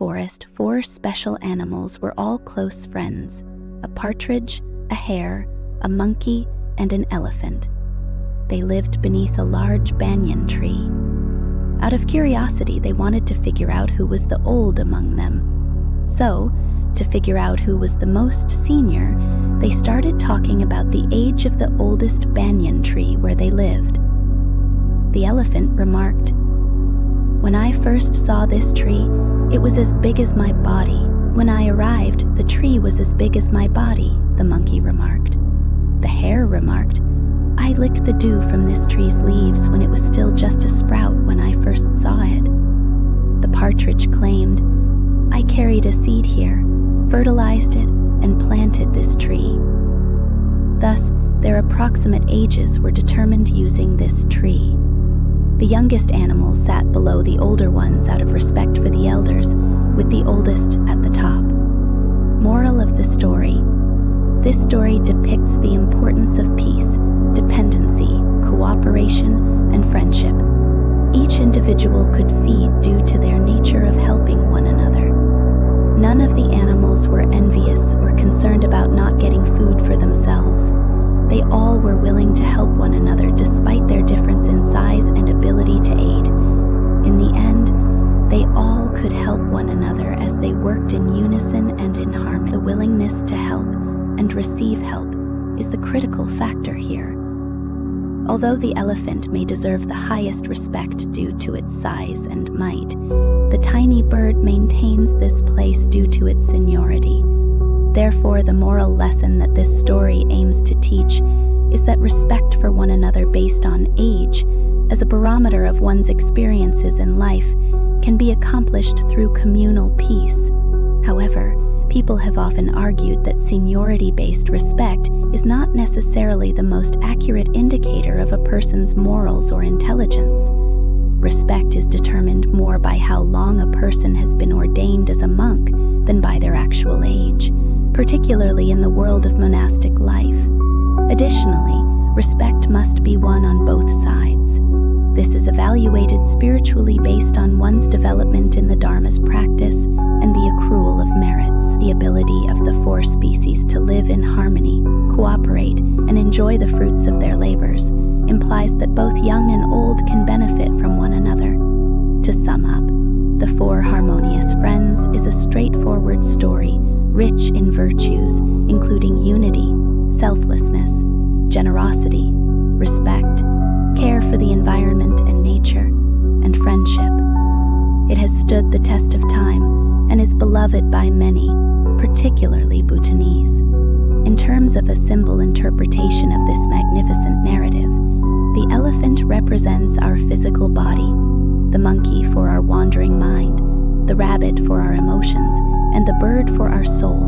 forest, 4 special animals were all close friends: a partridge, a hare, a monkey, and an elephant. They lived beneath a large banyan tree. Out of curiosity, they wanted to figure out who was the old among them. So, to figure out who was the most senior, they started talking about the age of the oldest banyan tree where they lived. The elephant remarked, "When I first saw this tree, it was as big as my body. When I arrived, the tree was as big as my body," the monkey remarked. The hare remarked, "I licked the dew from this tree's leaves when it was still just a sprout when I first saw it." The partridge claimed, "I carried a seed here, fertilized it, and planted this tree." Thus, their approximate ages were determined using this tree. The youngest animals sat below the older ones out of respect for the elders, with the oldest at the top. Moral of the story: this story depicts the importance of peace, dependency, cooperation, and friendship. Each individual could feed due to their nature of helping one another. None of the animals were envious or concerned about not getting food for themselves. They all were willing to help one another despite their difference in size and ability to aid. In the end, they all could help one another as they worked in unison and in harmony. The willingness to help and receive help is the critical factor here. Although the elephant may deserve the highest respect due to its size and might, the tiny bird maintains this place due to its seniority. Therefore, the moral lesson that this story aims to teach is that respect for one another based on age, as a barometer of one's experiences in life, can be accomplished through communal peace. However, people have often argued that seniority-based respect is not necessarily the most accurate indicator of a person's morals or intelligence. Respect is determined more by how long a person has been ordained as a monk than by their actual age, particularly in the world of monastic life. Additionally, respect must be won on both sides. This is evaluated spiritually based on one's development in the Dharma's practice and the accrual of merits. The ability of the 4 species to live in harmony, cooperate, and enjoy the fruits of their labors implies that both young and old can benefit from one another. To sum up, The 4 Harmonious Friends is a straightforward story, rich in virtues, including unity, selflessness, generosity, respect, care for the environment and nature, and friendship. It has stood the test of time and is beloved by many, particularly Bhutanese. In terms of a symbol interpretation of this magnificent narrative, the elephant represents our physical body, the monkey for our wandering mind, the rabbit for our emotions, and the bird for our soul.